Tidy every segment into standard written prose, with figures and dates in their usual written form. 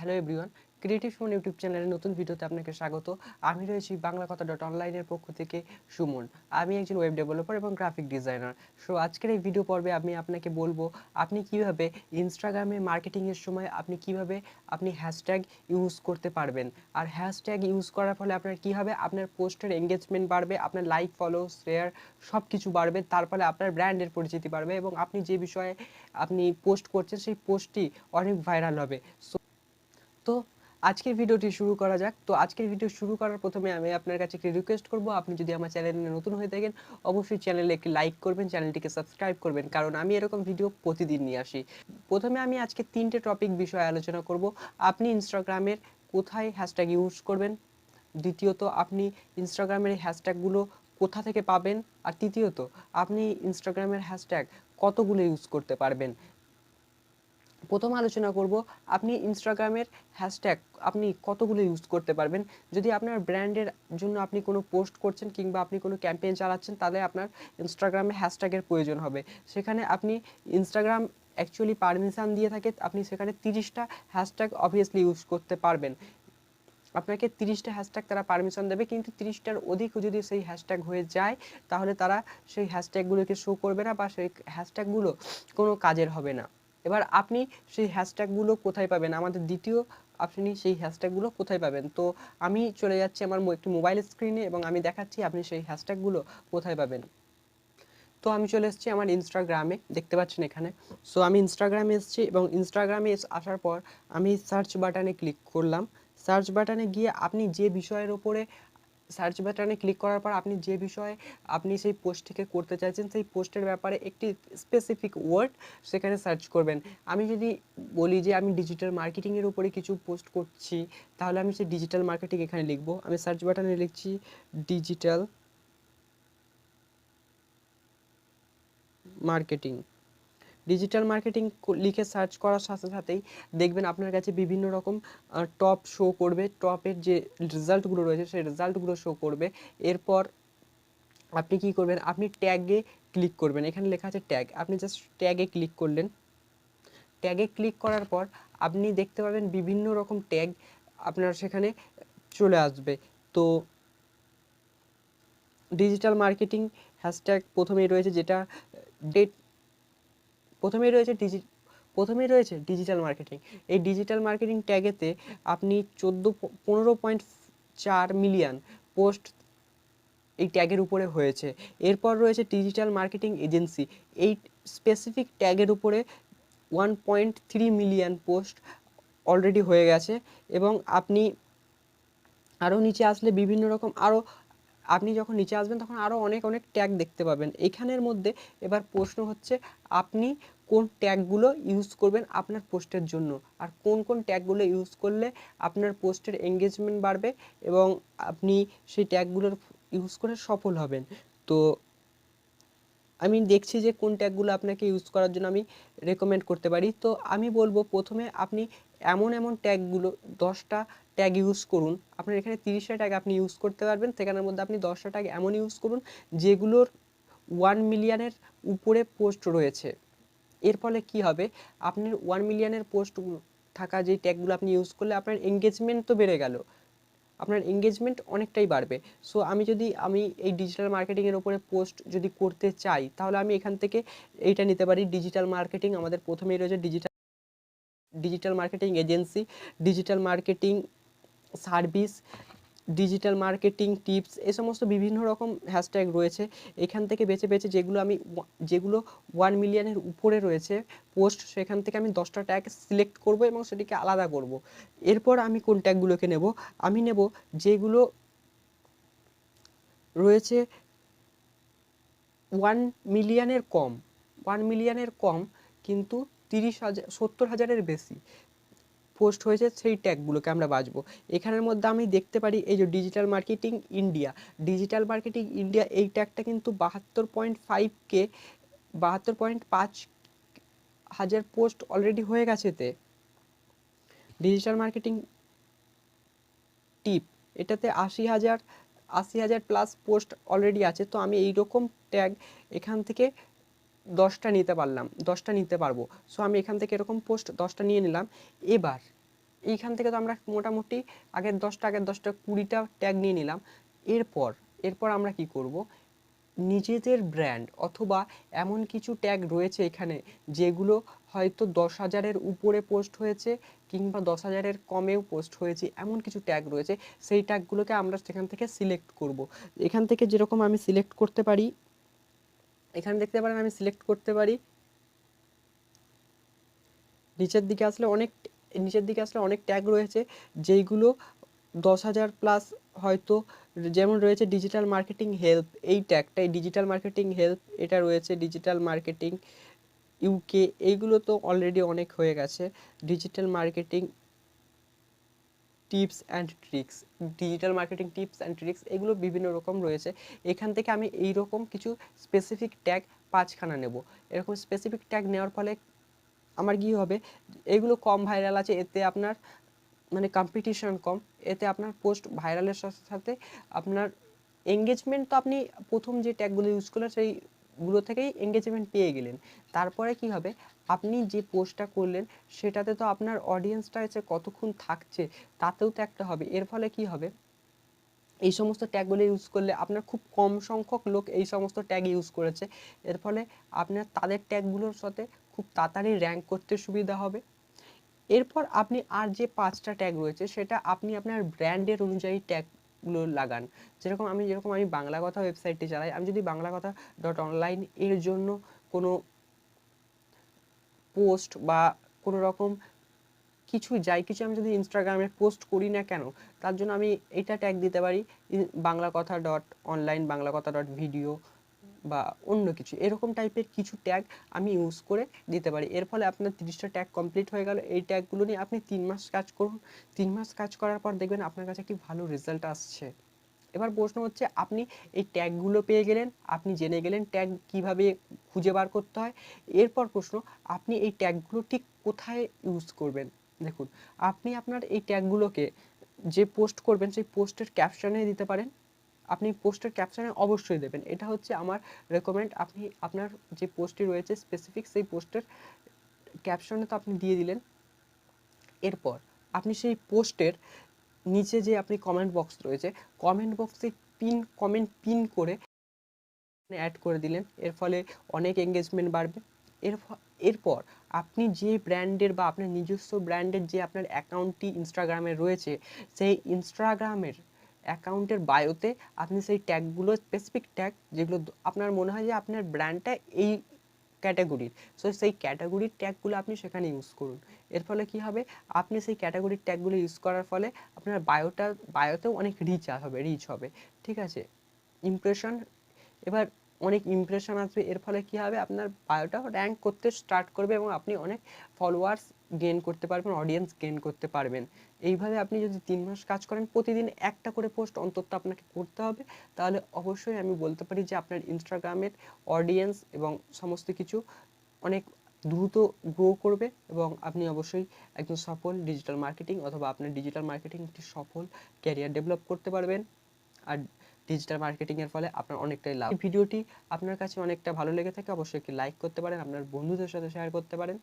Hello everyone, creative Suman YouTube চ্যানেলের নতুন ভিডিওতে আপনাকে স্বাগত। আমি রয়েছি বাংলা কথা অনলাইনের পক্ষ থেকে সুমন। আমি একজন ওয়েব ডেভেলপার এবং গ্রাফিক ডিজাইনার। সো আজকের এই ভিডিও পর্বে আমি আপনাকে বলবো আপনি কিভাবে ইনস্টাগ্রামে মার্কেটিংয়ের সময় আপনি হ্যাশট্যাগ ইউজ করতে পারবেন। আর হ্যাশট্যাগ ইউজ করার ফলে আপনার কী হবে, আপনার পোস্টের এঙ্গেজমেন্ট বাড়বে, আপনার লাইক ফলো শেয়ার সব কিছু বাড়বে, তার ফলে আপনার ব্র্যান্ডের পরিচিতি বাড়বে এবং আপনি যে বিষয়ে আপনি পোস্ট করছেন সেই পোস্টটি অনেক ভাইরাল হবে। তো আজকের ভিডিওটি শুরু করা যাক। তো আজকের ভিডিও শুরু করার প্রথমে আমি আপনার কাছে একটি রিকোয়েস্ট করব, আপনি যদি আমার চ্যানেলে নতুন হয়ে থাকেন অবশ্যই চ্যানেলে একটি লাইক করবেন, চ্যানেলটিকে সাবস্ক্রাইব করবেন, কারণ আমি এরকম ভিডিও প্রতিদিন নিয়ে আসি। প্রথমে আমি আজকে 3টে টপিক বিষয়ে আলোচনা করব। আপনি ইনস্টাগ্রামের কোথায় হ্যাশট্যাগ ইউজ করবেন, দ্বিতীয়ত আপনি ইনস্টাগ্রামের এই হ্যাশট্যাগুলো কোথা থেকে পাবেন, আর তৃতীয়ত আপনি ইনস্টাগ্রামের হ্যাশট্যাগ কতগুলো ইউজ করতে পারবেন। প্রথম আলোচনা করব আপনি ইনস্টাগ্রামের হ্যাশট্যাগ আপনি কতগুলো ইউজ করতে পারবেন। যদি আপনার ব্র্যান্ডের জন্য আপনি কোনো পোস্ট করছেন কিংবা আপনি কোনো ক্যাম্পেইন চালাচ্ছেন, তাহলে আপনার ইনস্টাগ্রামে হ্যাশট্যাগের প্রয়োজন হবে। সেখানে আপনি ইনস্টাগ্রাম অ্যাকচুয়ালি পারমিশন দিয়ে থাকে, আপনি সেখানে 30টা হ্যাশট্যাগ অবভিয়াসলি ইউজ করতে পারবেন। আপনাকে 30টা হ্যাশট্যাগ তারা পারমিশন দেবে, কিন্তু 30টার অধিক যদি সেই হ্যাশট্যাগ হয়ে যায় তাহলে তারা সেই হ্যাশট্যাগুলোকে শো করবে না বা সেই হ্যাশট্যাগুলো কোনো কাজের হবে না। এবার আপনি সেই হ্যাশট্যাগুলো কোথায় পাবেন, আমাদের দ্বিতীয় আপনি সেই হ্যাশট্যাগুলো কোথায় পাবেন। তো আমি চলে যাচ্ছি আমার একটি মোবাইল স্ক্রিনে এবং আমি দেখাচ্ছি আপনি সেই হ্যাশট্যাগুলো কোথায় পাবেন। তো আমি চলে এসেছি আমার ইনস্টাগ্রামে, দেখতে পাচ্ছেন এখানে। সো আমি ইনস্টাগ্রামে এসেছি এবং ইনস্টাগ্রামে আসার পর আমি সার্চ বাটনে ক্লিক করলাম। সার্চ বাটনে গিয়ে আপনি যে বিষয়ের ওপরে সার্চ বাটনে ক্লিক করার পর আপনি যে বিষয়ে আপনি সেই পোস্টটিকে করতে চাইছেন সেই পোস্টের ব্যাপারে একটি স্পেসিফিক ওয়ার্ড সেখানে সার্চ করবেন। আমি যদি বলি যে আমি ডিজিটাল মার্কেটিংয়ের উপরে কিছু পোস্ট করছি, তাহলে আমি সেই ডিজিটাল মার্কেটিং এখানে লিখবো। আমি সার্চ বাটনে লিখছি ডিজিটাল মার্কেটিং। ডিজিটাল মার্কেটিং লিখে সার্চ করার সাথে সাথেই দেখবেন আপনার কাছে বিভিন্ন রকম টপ শো করবে, টপের যে রেজাল্টগুলো রয়েছে সেই রেজাল্টগুলো শো করবে। এরপর আপনি কি করবেন, আপনি ট্যাগে ক্লিক করবেন। এখানে লেখা আছে ট্যাগ, আপনি জাস্ট ট্যাগে ক্লিক করলেন। ট্যাগে ক্লিক করার পর আপনি দেখতে পাবেন বিভিন্ন রকম ট্যাগ আপনার সেখানে চলে আসবে। তো ডিজিটাল মার্কেটিং হ্যাশট্যাগ প্রথমেই রয়েছে, যেটা ডেট প্রথমেই রয়েছে ডিজিটাল মার্কেটিং। এই ডিজিটাল মার্কেটিং ট্যাগেতে আপনি 15.4 মিলিয়ন পোস্ট এই ট্যাগের উপরে হয়েছে। এরপর রয়েছে ডিজিটাল মার্কেটিং এজেন্সি, এই স্পেসিফিক ট্যাগের উপরে 1.3 মিলিয়ন পোস্ট অলরেডি হয়ে গেছে। এবং আপনি আরও নিচে আসলে বিভিন্ন রকম আপনি যখন নিচে আসবেন তখন আরও অনেক অনেক ট্যাগ দেখতে পাবেন। এখানের মধ্যে এবার প্রশ্ন হচ্ছে আপনি কোন ট্যাগগুলো ইউজ করবেন আপনার পোস্টের জন্য, আর কোন কোন ট্যাগগুলো ইউজ করলে আপনার পোস্টের এঙ্গেজমেন্ট বাড়বে এবং আপনি সেই ট্যাগগুলোর ইউজ করে সফল হবেন। তো আমি দেখছি যে কোন ট্যাগগুলো আপনাকে ইউজ করার জন্য আমি রেকমেন্ড করতে পারি। তো আমি বলবো প্রথমে আপনি এমন ট্যাগগুলো 10টা ট্যাগ ইউজ করুন। আপনার এখানে 30টা ট্যাগ আপনি ইউজ করতে পারবেন, সেখানের মধ্যে আপনি 10টা ট্যাগ এমন ইউজ করুন যেগুলোর 1 মিলিয়নের উপরে পোস্ট রয়েছে। এর ফলে কি হবে, আপনার 1 মিলিয়নের পোস্ট থাকা যে ট্যাগগুলো আপনি ইউজ করলে আপনার এঙ্গেজমেন্ট তো বেড়ে গেল, আপনার এঙ্গেজমেন্ট অনেকটাই বাড়বে। সো আমি এই ডিজিটাল মার্কেটিংয়ের ওপরে পোস্ট যদি করতে চাই তাহলে আমি এখান থেকে এইটা নিতে পারি, ডিজিটাল মার্কেটিং। আমাদের প্রথমেই রয়েছে digital marketing agency, digital marketing service, digital marketing tips, এই সমস্ত বিভিন্ন রকম হ্যাশট্যাগ রয়েছে। এখান থেকে বেছে বেছে যেগুলো 1 মিলিয়নের উপরে রয়েছে পোস্ট, সেখান থেকে আমি 10টা ট্যাগ সিলেক্ট করব এবং সেটিকে আলাদা করব। এরপর আমি কোন ট্যাগগুলোকে নেব, আমি নেব যেগুলো রয়েছে 1 মিলিয়নের কম, 1 মিলিয়নের কম কিন্তু 70,000-এর বেশি পোস্ট হয়েছে, সেই ট্যাগগুলোকে আমরা বাছবো। এখানের মধ্যে আমি দেখতে পারি এই যে ডিজিটাল মার্কেটিং ইন্ডিয়া, এই ট্যাগটা কিন্তু 72.5 হাজার পোস্ট অলরেডি হয়ে গেছে। এতে ডিজিটাল মার্কেটিং টিপ, এটাতে 80,000 প্লাস পোস্ট অলরেডি আছে। তো আমি এইরকম ট্যাগ এখান থেকে 10টা নিতে পারবো। সো আমি এখান থেকে এরকম পোস্ট 10টা নিয়ে নিলাম। এইখান থেকে তো আমরা মোটামুটি আগের 10টা 20টা ট্যাগ নিয়ে নিলাম। এরপর এরপর আমরা কি করব, নিজেদের ব্র্যান্ড অথবা এমন কিছু ট্যাগ রয়েছে এখানে যেগুলো হয়তো 10,000-এর উপরে পোস্ট হয়েছে কিংবা 10,000-এর কমেও পোস্ট হয়েছে, এমন কিছু ট্যাগ রয়েছে। সেই ট্যাগগুলোকে আমরা সেখান থেকে সিলেক্ট করব। এখান থেকে যেরকম আমি সিলেক্ট করতে পারি, এখানে দেখতে পারেন আমি সিলেক্ট করতে পারি। নিচের দিকে আসলে অনেক ট্যাগ রয়েছে যেইগুলো 10,000 প্লাস হয়তো, যেমন রয়েছে ডিজিটাল মার্কেটিং হেল্প, এই ট্যাগটাই ডিজিটাল মার্কেটিং হেল্প, এটা রয়েছে ডিজিটাল মার্কেটিং ইউকে, এইগুলো তো অলরেডি অনেক হয়ে গেছে। Digital marketing tips and tricks, এগুলো বিভিন্ন রকম রয়েছে। এখান থেকে আমি এই রকম কিছু স্পেসিফিক ট্যাগ 5খানা নেব। এরকম স্পেসিফিক ট্যাগ নেওয়ার ফলে আমার কি হবে, এগুলো কম ভাইরাল আছে, এতে আপনার মানে কম্পিটিশন কম, এতে আপনার পোস্ট ভাইরালের সাথে সাথে আপনার এঙ্গেজমেন্ট, তো আপনি প্রথম যে ট্যাগগুলো ইউজ করলেন সেইগুলো থেকেই এঙ্গেজমেন্ট পেয়ে গেলেন। তারপরে কি হবে, আপনি যে পোস্টটা করলেন সেটাতে তো আপনার অডিয়েন্সটা এসে কতক্ষণ থাকছে তাতেও তো একটা হবে। এর ফলে কি হবে, এই সমস্ত ট্যাগগুলো ইউজ করলে আপনার খুব কম সংখ্যক লোক এই সমস্ত ট্যাগ ইউজ করেছে, এর ফলে আপনার তাদের ট্যাগগুলোর সাথে খুব তাড়াতাড়ি র্যাঙ্ক করতে সুবিধা হবে। এরপর আপনি আর যে 5টা ট্যাগ রয়েছে সেটা আপনি আপনার ব্র্যান্ডের অনুযায়ী ট্যাগগুলো লাগান। যেরকম আমি বাংলা কথা ওয়েবসাইটটি চালাই, আমি যদি বাংলা কথা .online এর জন্য কোনো পোস্ট বা কোনো রকম কিছু আমি যদি ইনস্টাগ্রামে পোস্ট করি না কেন, তার জন্য আমি এটা ট্যাগ দিতে পারি, বাংলা কথা .online, বাংলা কথা .video বা অন্য কিছু এরকম টাইপের কিছু ট্যাগ আমি ইউজ করে দিতে পারি। এর ফলে আপনার 30টা ট্যাগ কমপ্লিট হয়ে গেল। এই ট্যাগগুলো নিয়ে আপনি 3 মাস কাজ করুন। 3 মাস কাজ করার পর দেখবেন আপনার কাছে একটি ভালো রেজাল্ট আসছে। এবার প্রশ্ন হচ্ছে, আপনি এই ট্যাগগুলো পেয়ে গেলেন, আপনি জেনে গেলেন ট্যাগ কিভাবে খুঁজে বার করতে হয়। এরপর প্রশ্ন, আপনি এই ট্যাগগুলো ঠিক কোথায় ইউজ করবেন। দেখুন, আপনি আপনার এই ট্যাগগুলোকে যে পোস্ট করবেন সেই পোস্টের ক্যাপশনে দিতে পারেন। আপনি পোস্টের ক্যাপশনে অবশ্যই দেবেন, এটা হচ্ছে আমার রেকমেন্ড। আপনি আপনার যে পোস্টটি রয়েছে স্পেসিফিক, সেই পোস্টের ক্যাপশনে তো আপনি দিয়ে দিলেন। এরপর আপনি সেই পোস্টের নিচে যে আপনি কমেন্ট বক্স রয়েছে, কমেন্ট বক্সে কমেন্ট পিন করে অ্যাড করে দিলেন। এর ফলে অনেক এঙ্গেজমেন্ট বাড়বে। এরপর আপনি যে ব্র্যান্ডের বা আপনার নিজস্ব ব্র্যান্ডের যে আপনার অ্যাকাউন্টটি ইনস্টাগ্রামে রয়েছে, সেই ইনস্টাগ্রামের অ্যাকাউন্টের বায়োতে আপনি সেই ট্যাগগুলো, স্পেসিফিক ট্যাগ যেগুলো আপনার মনে হয় যে আপনার ব্র্যান্ডটা এই ক্যাটাগরির, সো সেই ক্যাটাগরির ট্যাগগুলো আপনি সেখানে ইউজ করুন। এর ফলে কি হবে, আপনি সেই ক্যাটাগরির ট্যাগগুলো ইউজ করার ফলে আপনার বায়োতেও অনেক রিচ হবে। ঠিক আছে, ইমপ্রেশন, এবার অনেক ইমপ্রেশন আসবে। এর ফলে কি হবে, আপনার বায়োটা র্যাঙ্ক করতে স্টার্ট করবে এবং আপনি অনেক ফলোয়ার্স গেইন করতে পারবেন, অডিয়েন্স গেইন করতে পারবেন। এইভাবে আপনি যদি 3 মাস কাজ করেন, প্রতিদিন একটা করে পোস্ট অন্তত আপনাকে করতে হবে, তাহলে অবশ্যই আমি বলতে পারি যে আপনার ইনস্টাগ্রামের অডিয়েন্স এবং সমস্ত কিছু অনেক দ্রুত গ্রো করবে এবং আপনি অবশ্যই একজন সফল ডিজিটাল মার্কেটিং অথবা আপনার ডিজিটাল মার্কেটিং একটি সফল ক্যারিয়ার ডেভেলপ করতে পারবেন। আর ডিজিটাল মার্কেটিং এর ফলে আপনার অনেকটাই লাভ। এই ভিডিওটি আপনার কাছে অনেকটা ভালো লেগে থাকে অবশ্যই একটি লাইক করতে পারেন, আপনার বন্ধুদের সাথে শেয়ার করতে পারেন।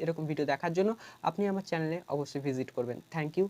এরকম ভিডিও দেখার জন্য আপনি আমার চ্যানেলে অবশ্যই ভিজিট করবেন। Thank you.